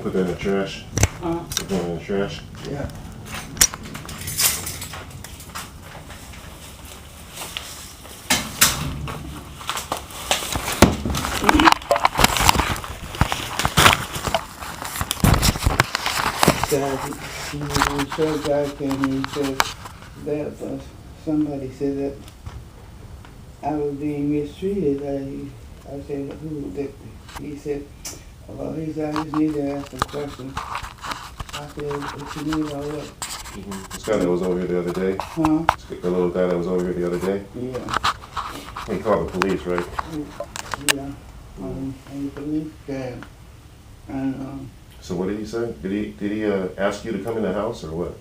put that in the trash? Huh? Put that in the trash? Yeah. The short guy came and he said that somebody said that I was being mistreated. I said, who? That he said, well, he said, I just need to ask some questions. I said, what you need or what? This guy that was over here the other day? Huh? The little guy that was over here the other day? Yeah. He called the police, right? Yeah. And the police came. And, so what did he say? Did he ask you to come in the house or what?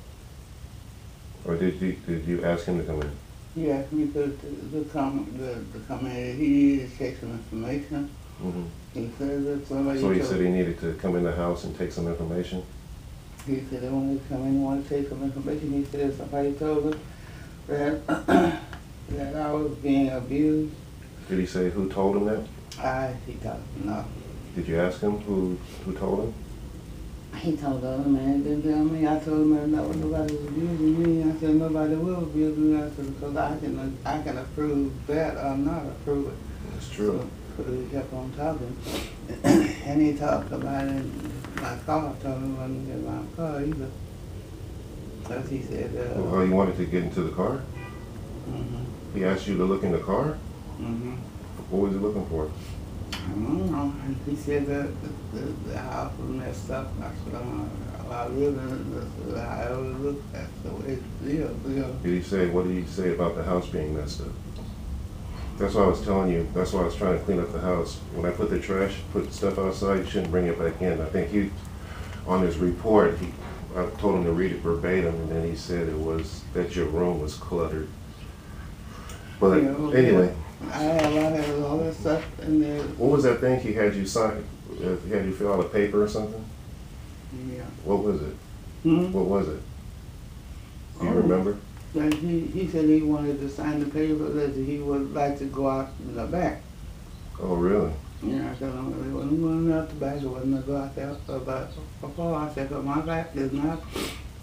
Or did you ask him to come in? he asked me to come in. He needed to take some information. Mm-hmm. He said that somebody. So he said he needed to come in the house and take some information? He said they wanted to come in and wanted to take some information. He said somebody told him that that I was being abused. Did he say who told him that? He told him no. Did you ask him who told him? He told the other man, didn't tell me. I told him that nobody was abusing me. I said nobody will abuse me. I said because I can approve that or not approve it. That's true. So he kept on talking, and he talked about it in my car. I told him I wasn't in my car either. Because he said, well, you wanted to get into the car? Mm-hmm. He asked you to look in the car? Mm-hmm. What was he looking for? I don't know. He said that the house was messed up. I said, I live in it. I always look at the way it lives. Did he say, what did he say about the house being messed up? That's why I was telling you, that's why I was trying to clean up the house. When I put the trash, put stuff outside, you shouldn't bring it back in. I think on his report, I told him to read it verbatim, and then he said it was that your room was cluttered. But anyway. I had all that stuff in there. What was that thing he had you sign? He had you fill out a paper or something? Yeah. What was it? Hmm? What was it? Do you remember? Like he said he wanted to sign the paper that he would like to go out in the back. Oh, really? Yeah, I said, I wasn't going out the back. I wasn't going to go out there. But before I said, but my back is not.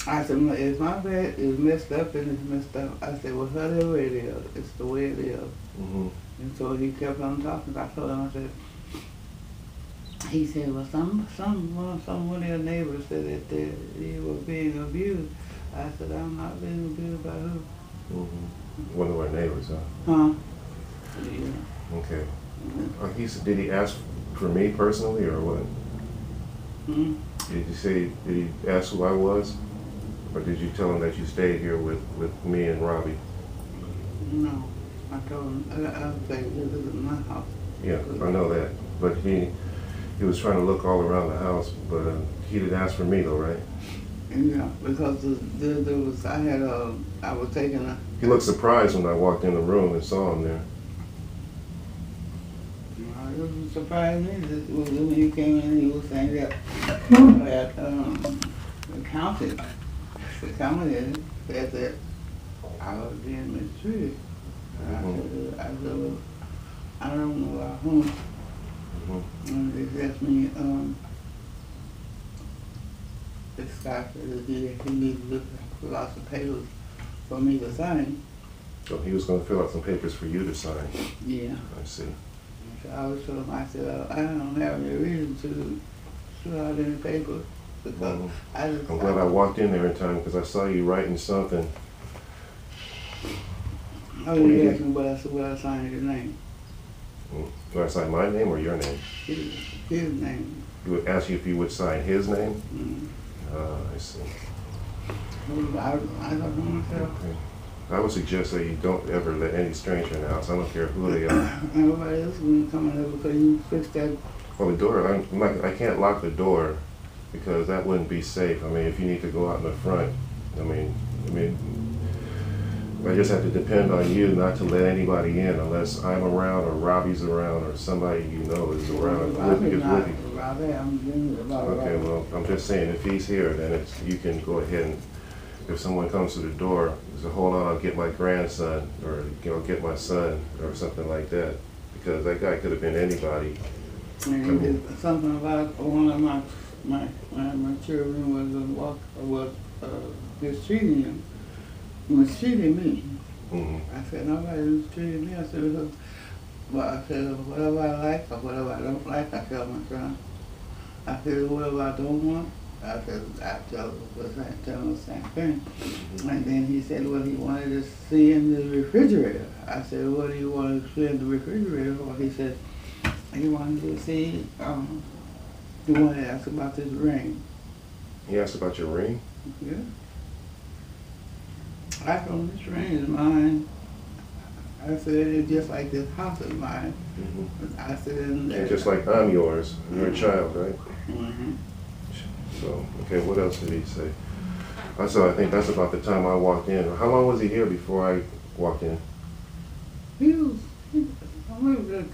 I said, if my back is messed up and it's messed up, I said, well, whatever it is, it's the way it is. Mm-hmm. And so he kept on talking. I told him, I said, he said, well, some of their neighbors said that they were being abused. I said, I'm not being abused by who? Mm-hmm. One of our neighbors, huh? Huh? Yeah. Okay. Did he ask for me personally or what? Hmm? Did he ask who I was? Or did you tell him that you stayed here with me and Robbie? No. I told him, I was saying, this is my house. Yeah, I know that. But he was trying to look all around the house, but he didn't ask for me though, right? Yeah, because there was, I was taking a... He looked surprised when I walked in the room and saw him there. It was surprising me that when he came in, he was saying that the county said that I was being mistreated. I said, well, I don't know about whom. Mm-hmm. And they asked me, this guy said that he needed to fill out some papers for me to sign. So he was going to fill out some papers for you to sign. Yeah. I see. So I was told him, I said, I don't have any reason to fill out any paper because I'm glad I walked in there in time because I saw you writing something. Oh, you asked me what I signed his name. Do I sign my name or your name? His name. He would ask you if you would sign his name? Mm-hmm. I see. I don't know myself. Okay. I would suggest that you don't ever let any stranger in the house. I don't care who they are. Nobody else is going to come in there because you fixed that. Well, the door, I can't lock the door because that wouldn't be safe. I mean, if you need to go out in the front, I mean, I just have to depend on you not to let anybody in unless I'm around or Robbie's around or somebody you know is around. Robbie's not Robbie. I'm thinking about Okay, Robbie. well, I'm just saying if he's here, then you can go ahead and if someone comes to the door, so hold on, I'll get my grandson or get my son or something like that because that guy could have been anybody. And he did something about one of my my children was mistreating him, mistreating me. I said, nobody mistreated me. I said, whatever I like or whatever I don't like, I tell my son. I said, whatever I don't want, I tell him the same thing. And then he said what he wanted to see in the refrigerator. I said, what do you want to see in the refrigerator? Well, he said, he wanted to see, he wanted to ask about this ring. He asked about your ring? Yeah. I told him, this ring is mine. I said, it's just like this house is mine. I said, and just like I'm yours. You're a child, right? So, okay, what else did he say? I think that's about the time I walked in. How long was he here before I walked in? He was like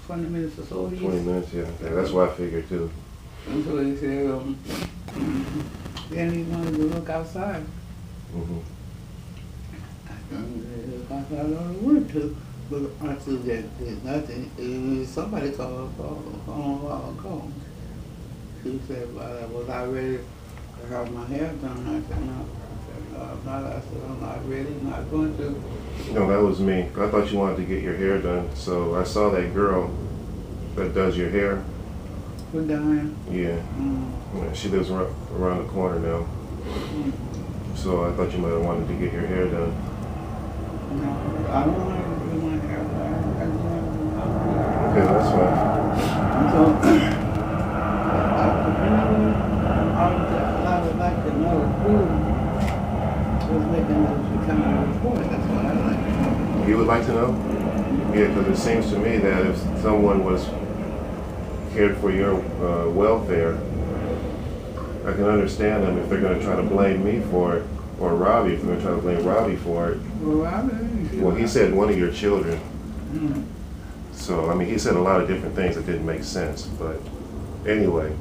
20 minutes or so. 20 minutes, yeah. Okay, that's what I figured too. And so he said, then he wanted to look outside. I don't want to, but I said that there's nothing. Somebody called. She said, was I ready to have my hair done? I said, no. I said, no, I'm not. I said, I'm not ready, I'm not going to. No, that was me. I thought you wanted to get your hair done, so I saw that girl that does your hair. Who Diane? Yeah. Yeah, she lives around the corner now. So I thought you might have wanted to get your hair done. No, I don't want to do my hair. Okay, that's fine. So, I would like to know who was making this kind of report. That's what I'd like to know. You would like to know? Yeah, because it seems to me that if someone was cared for your welfare, I can understand them if they're going to try to blame me for it, or Robbie, if they're going to try to blame Robbie for it. Well, he said one of your children. So, I mean, he said a lot of different things that didn't make sense. But anyway,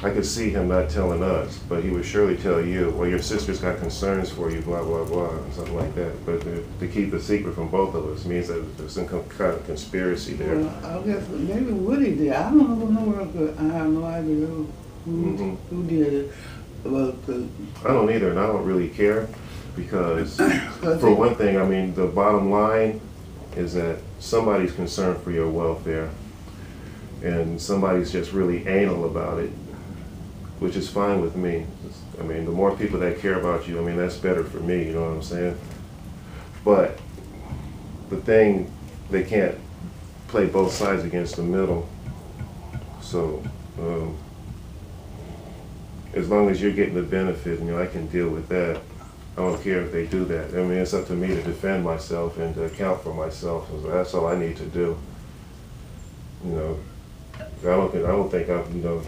I could see him not telling us, but he would surely tell you, well, your sister's got concerns for you, blah, blah, blah, and something like that. But to keep the secret from both of us means that there's some kind of conspiracy there. Well, I guess maybe Woody did. I don't know. I have no idea who did it. But, I don't either, and I don't really care, because for one thing, I mean, the bottom line is that somebody's concerned for your welfare, and somebody's just really anal about it, which is fine with me. I mean, the more people that care about you, I mean, that's better for me, you know what I'm saying? But the thing, they can't play both sides against the middle. So, as long as you're getting the benefit, you know, I can deal with that. I don't care if they do that. I mean, it's up to me to defend myself and to account for myself. So that's all I need to do. You know, I don't think I'm, you know,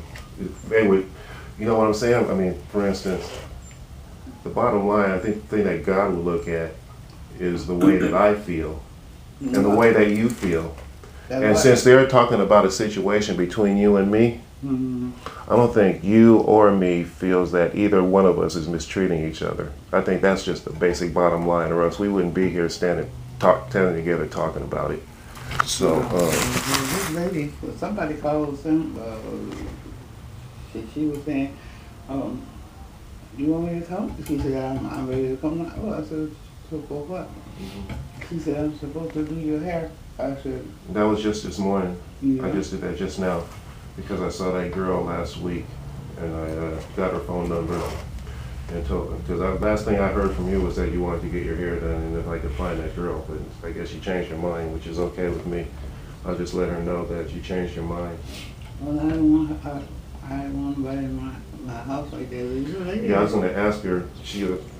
they would, you know what I'm saying? I mean, for instance, the bottom line, I think the thing that God will look at is the way that I feel and the way that you feel. And since they're talking about a situation between you and me, I don't think you or me feels that either one of us is mistreating each other. I think that's just the basic bottom line, or else we wouldn't be here standing together talking about it. So, this lady, somebody called some, she was saying, you want me to come? She said, I'm ready to come now. Oh, I said, so for what? She said, I'm supposed to do your hair. I said, that was just this morning. Yeah. I just did that just now because I saw that girl last week, and I got her phone number and told her, because the last thing I heard from you was that you wanted to get your hair done and if I could find that girl, but I guess you changed your mind, which is okay with me. I'll just let her know that you changed your mind. Well, I don't want nobody in my house like that. Yeah, I was going to ask her,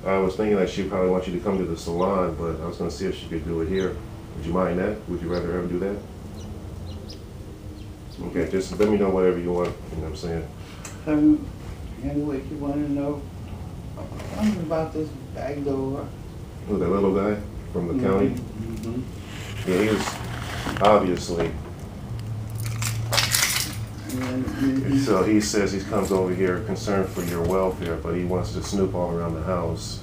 I was thinking that she'd probably want you to come to the salon, but I was going to see if she could do it here. Would you mind that? Would you rather her do that? Okay, just let me know whatever you want, you know what I'm saying? Anyway, you want to know something about this back door. Who, that little guy from the county? Yeah, he was obviously. So he says he comes over here concerned for your welfare, but he wants to snoop all around the house.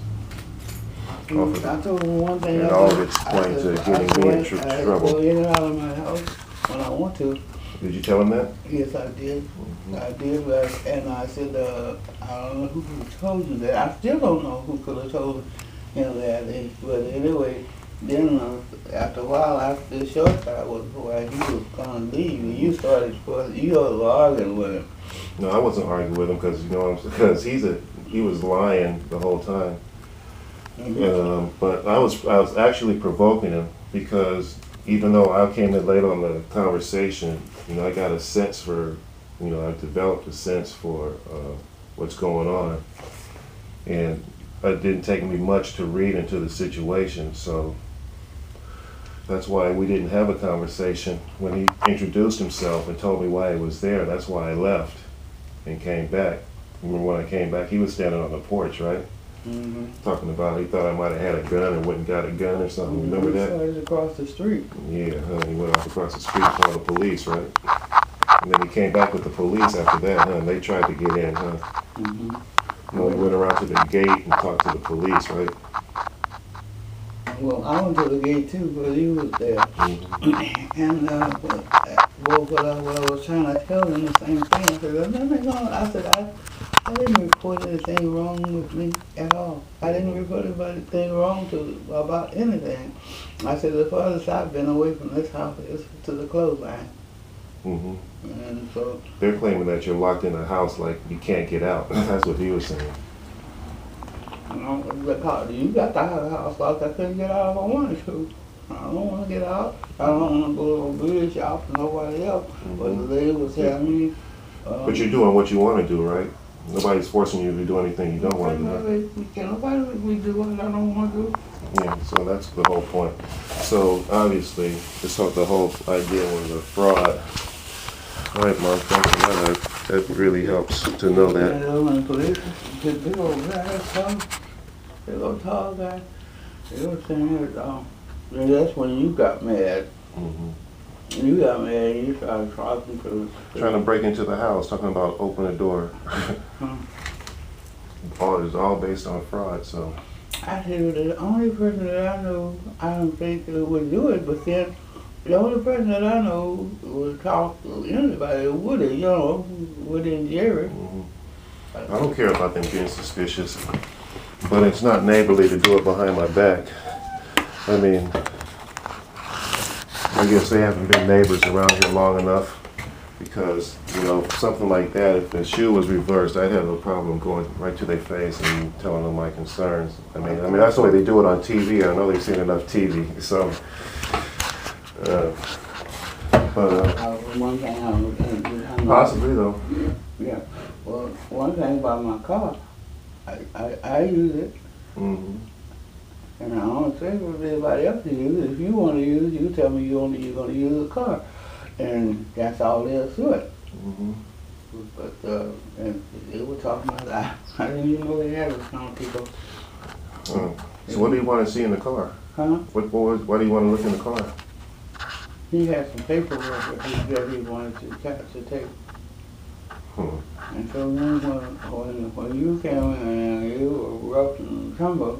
I told him one thing. And all of it's pointing to getting me in trouble. I go in and out of my house when I want to. Did you tell him that? Yes, I did. I did, and I said, I don't know who could have told you that. I still don't know who could have told him that. But anyway, then after a while, after the short time was where he was going to leave, and you were arguing with him. No, I wasn't arguing with him because he was lying the whole time. But I was actually provoking him because even though I came in late on the conversation, I got a sense for, I've developed a sense for what's going on, and it didn't take me much to read into the situation, so that's why we didn't have a conversation. When he introduced himself and told me why he was there, that's why I left and came back. Remember when I came back, he was standing on the porch, right? Mm-hmm. Talking about he thought I might have had a gun and went and got a gun or something. Remember that? He started across the street. Yeah, he went off across the street and called the police, right? And then he came back with the police after that, and they tried to get in, Mm-hmm. He went around to the gate and talked to the police, right? Well, I went to the gate too, but he was there. Mm-hmm. And what I was trying to tell him the same thing. I said, "There's nothing wrong." I said, I didn't report anything wrong with me at all. I didn't report anything wrong about anything. I said, the farthest I've been away from this house is to the clothesline. Mm-hmm. And so They're claiming that you're locked in a house like you can't get out. That's what he was saying. you got the house locked. I couldn't get out if I wanted to. I don't want to get out. I don't want to go to a beer shop for nobody else. Mm-hmm. But the lady was telling me. But you're doing what you want to do, right? Nobody's forcing you to do anything you don't want to do. Right? Can't nobody make me do what I don't want to do. Yeah, so that's the whole point. So obviously, the whole idea was a fraud. All right, Mark, thanks for that. That really helps to know that. And police, the big old guy, big old tall guy, they were saying that, that's when you got mad. Mm-hmm. You got mad and you started talking to Trying to break into the house, talking about open the door. It's all based on fraud, so. I said, the only person that I know, I don't think would do it, but then the only person that I know would talk to anybody, Woody and Jerry. Mm-hmm. I don't care about them being suspicious, but it's not neighborly to do it behind my back. I mean, I guess they haven't been neighbors around here long enough because, something like that, if the shoe was reversed, I'd have no problem going right to their face and telling them my concerns. I mean, that's the way they do it on TV. I know they've seen enough TV, so. One thing Possibly, though. Yeah. Well, one thing about my car, I use it. Mm-hmm. And I don't say for everybody else to use it. If you want to use it, you tell me you're going to use the car. And that's all there is to it. Mm-hmm. But and they were talking about that. I didn't even know they had those kind of people. So what do you want to see in the car? Huh? Why do you want to look in the car? He had some paperwork that he wanted to take. And so then when you came in and you were rough and tumble,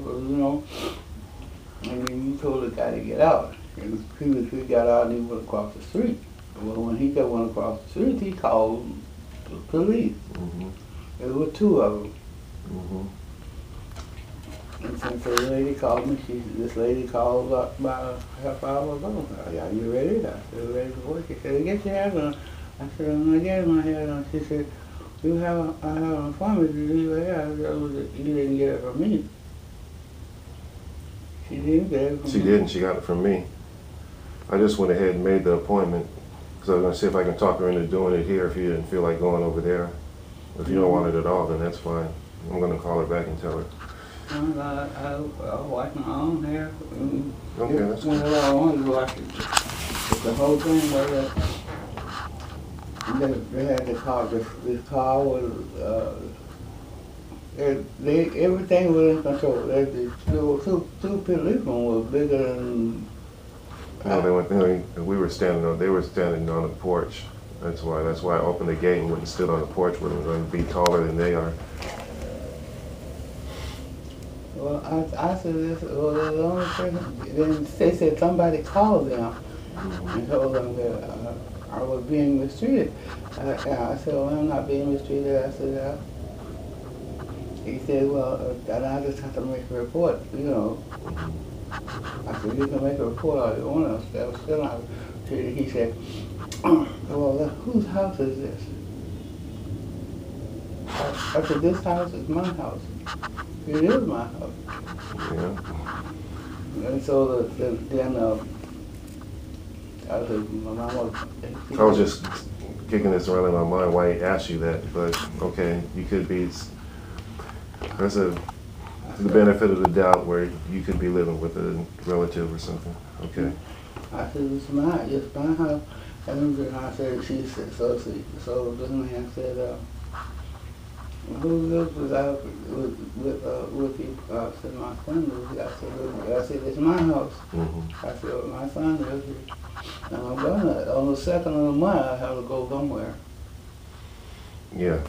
and then you told the guy to get out. And he got out and he went across the street. Well, when he went across the street, he called the police. Mm-hmm. There were two of them. Mm-hmm. And since the lady called me, this lady called up about a half hour ago. Are you ready? I said, ready for work. She said, get your hat on. I said, I'm getting my hat on. She said, I have an appointment to do your hair. I said, you didn't get it from me. She didn't get it from me. She didn't. She got it from me. I just went ahead and made the appointment because I was going to see if I can talk her into doing it here if you didn't feel like going over there. If you don't want it at all, then that's fine. I'm going to call her back and tell her. I'll wash my own hair. Okay, that's good. Whenever I want to wash it. The whole thing was that they had the car. This car was everything was in control. Two policemen were bigger than. No, we were standing on. They were standing on the porch. That's why I opened the gate and went and stood on the porch where we're going to be taller than they are. Well, I said this. Well, the only person. Then they said somebody called them and told them that I was being mistreated. And I said, well, I'm not being mistreated. I said, he said, well, I just have to make a report, you know. I said, you can make a report all you want to. I was still not treated. He said, well, whose house is this? I said, this house is my house. It is my house. Yeah. And so then I said, my mama. I was just kicking this around in my mind why he asked you that, but okay, you could be. That's the benefit of the doubt where you could be living with a relative or something. Okay. I said, it's my house. And then I said, she said, so this man said, who lives with you? I said, my son lives here. I said, it's my house. Mm-hmm. I said, well, my son lives here. And I'm gonna, on the 2nd of the month, I have to go somewhere. Yeah,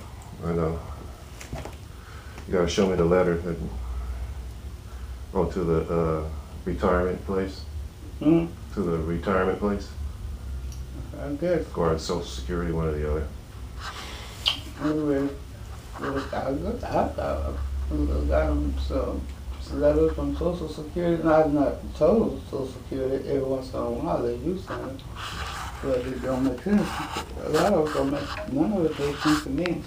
I know. You gotta show me the letter that, to the retirement place? Hmm? To the retirement place? I guess. Or Social Security, one or the other. Anyway, I got some letters from Social Security, not total Social Security. Every once in a while they do something, but it don't make sense. A lot of them don't make, none of it makes sense to me.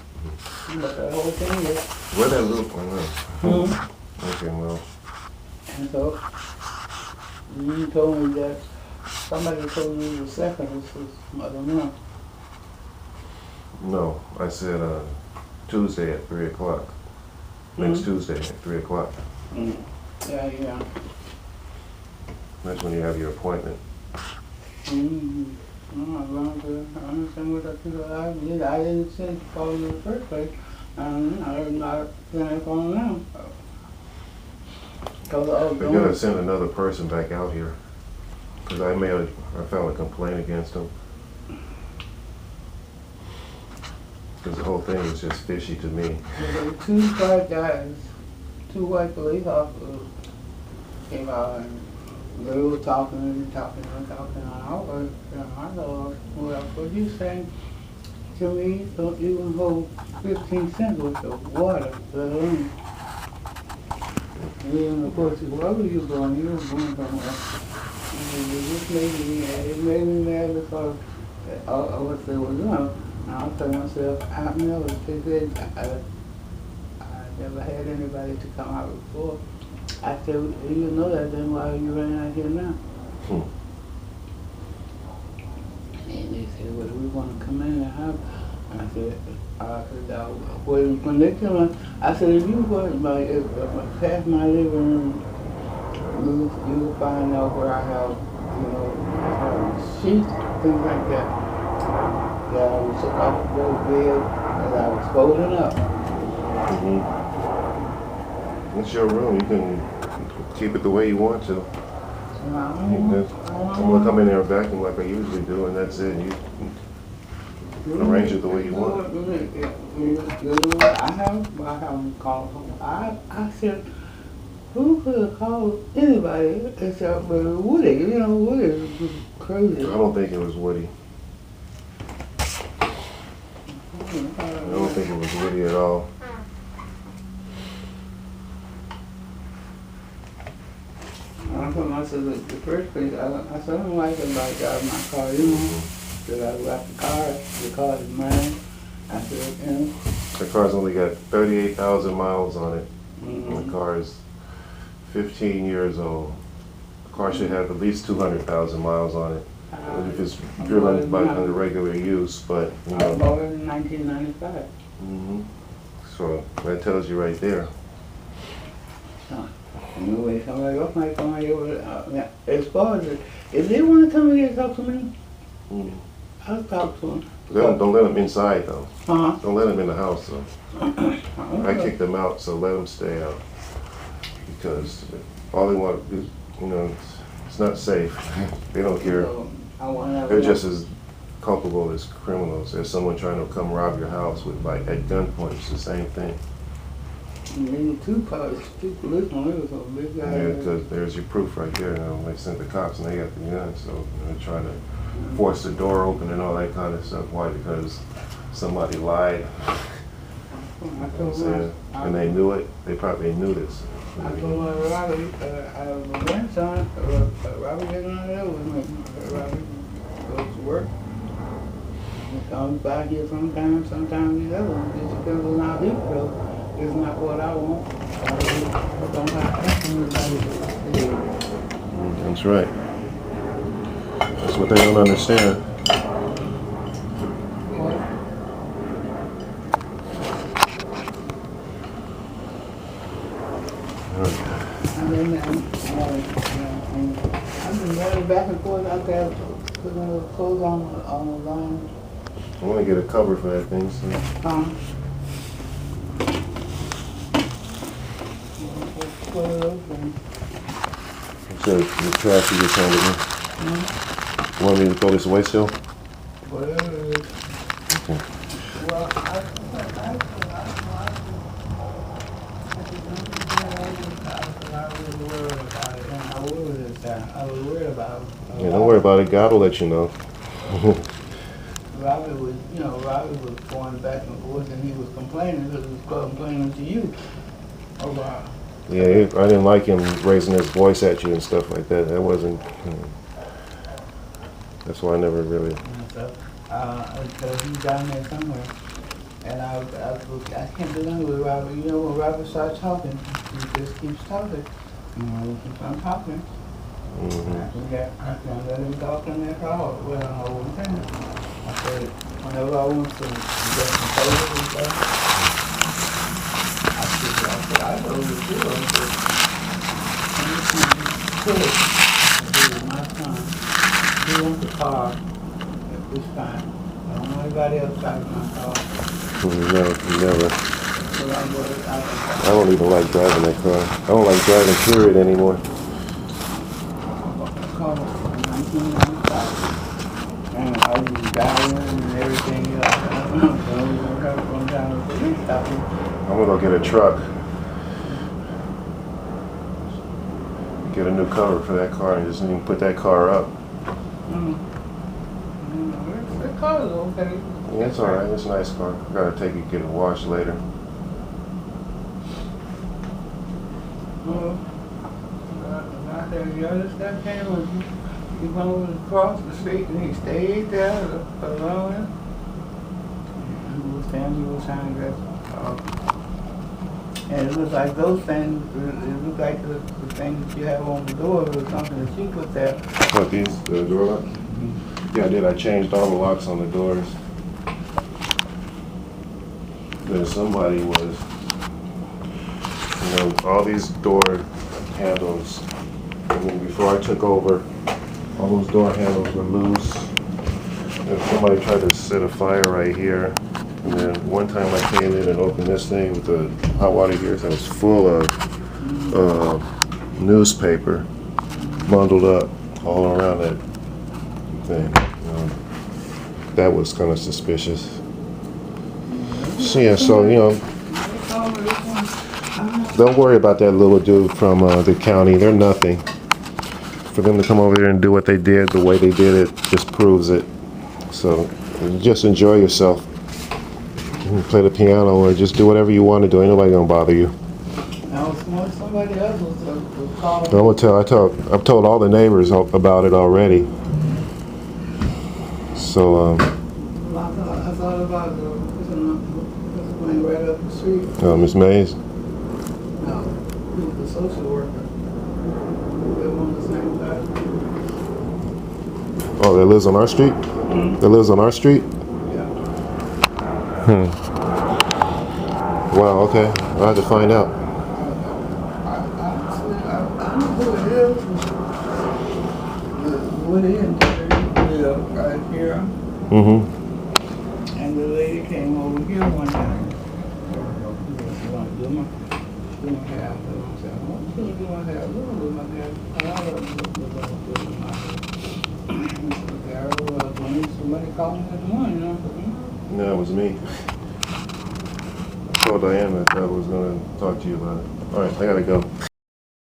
But the whole thing is. Where that look? I know. Okay, well. And so you told me that somebody told you the 2nd. This was, I don't know. No, I said Tuesday at 3 o'clock. Next Tuesday at 3 o'clock. Yeah. That's when you have your appointment. I understand what that people I did. I didn't send call in the first place. I'm not sending phone now. They're gonna send another person back out here. Because I filed a complaint against them. Because the whole thing is just fishy to me. There were 2 white guys, 2 white police officers came out and they were talking. And I was, I know, well, what you saying to me, don't even hold 15 cents worth of water, let alone. And then, of course, wherever you going somewhere. And it made me mad because of what they were doing. And I told myself, I've never I never had anybody to come out before. I said, you know that, then why are you running out here now? And they said, well, we want to come in and have. And I said, when they come in, I said, if you go past my living room, you will find out where I have, sheets, things like that. That I was took off those beds as I was folding up. It's your room. You can keep it the way you want to. I'm gonna come in there and vacuum like I usually do, and that's it. You arrange it the way you want. I haven't called home. I said, who could have called anybody except Woody? Woody was crazy. I don't think it was Woody. I don't think it was Woody at all. I told myself that the first place, I said, I don't like it about driving my car, That I left the car is mine. I said, The car's only got 38,000 miles on it. And the car is 15 years old. The car should have at least 200,000 miles on it. If it's driven under regular use, but I bought it in 1995. So that tells you right there. Anyway, somebody else might come here. As far as if they want to come here and talk to me, I'll talk to them. Don't let them inside though. Uh-huh. Don't let them in the house though. I kicked them out, so let them stay out. Because all they want is, it's not safe. They don't care. They're just as culpable as criminals. There's someone trying to come rob your house with at gunpoint. It's the same thing. Two policemen, it was a big guy. Yeah, because there's your proof right there. They sent the cops and they got the gun, so they're trying to forced the door open and all that kind of stuff. Why? Because somebody lied. And they knew it. They probably knew this. I told my Robbie, my grandson, Robbie getting on there with me. Robbie goes to work. He comes by here sometimes he doesn't. It depends on how he feels. It's not what I want. I don't have to ask anybody. That's right. That's what they don't understand. I've been running back and forth out there, putting the clothes on the line. I want to get a cover for that thing. So. Put it open. So the trash you just handed me. You want me to throw this away still? Whatever it is. Okay. Well, I was worried about it. Yeah, don't worry about it. God will let you know. Robbie was going back and forth, and he was complaining because he was complaining to you about. Yeah, I didn't like him raising his voice at you and stuff like that. That wasn't. That's why I never really. Because he's down there somewhere, and I can't do nothing with Robert. You know, when Robert starts talking, he just keeps talking. He keeps on talking. I can't let him talk in that car. Well, I wouldn't think. I said, whenever I want to get some photos and stuff, I go to the store and say, this is my son. He wants the car at this time. I don't want anybody else driving my car. No, never. So I don't even like driving that car. I don't like driving period anymore. Car in 1995. And I was driving and everything else. So we were going down to the police station. I'm gonna go get a truck. Get a new cover for that car and just even put that car up. The car is okay. Yeah, it's alright. It's a nice car. Gotta take it, get it washed later. Out there, the other stuff came and he went over across the street and he stayed there alone. He was trying to get and it looked like those things, it looked like the things that you have on the door was something that she put there. What, these, the door lock? Yeah, I did. I changed all the locks on the doors. Then somebody was, all these door handles. And then before I took over, all those door handles were loose. And somebody tried to set a fire right here. And then one time I came in and opened this thing with the hot water here, so it was full of newspaper bundled up all around that thing. That was kind of suspicious. So yeah, don't worry about that little dude from the county. They're nothing. For them to come over there and do what they did, the way they did it, just proves it. So just enjoy yourself. Play the piano or just do whatever you want to do. Ain't nobody gonna bother you. Now, somebody else was calling. I've told all the neighbors about it already. So I thought about this one right up the street. Miss Mays. No, he was a social worker. They were on the same side. Oh, that lives on our street? That lives on our street? Wow, okay. I'll have to find out. I don't know who it is. What is right here. And the lady came over here one time. She wanted to do my hair. I said, well, she was doing my hair. A little bit of my hair. A lot of my hair. Somebody called me in the morning. No, it was me. I told Diana that I was going to talk to you about it. All right, I gotta go.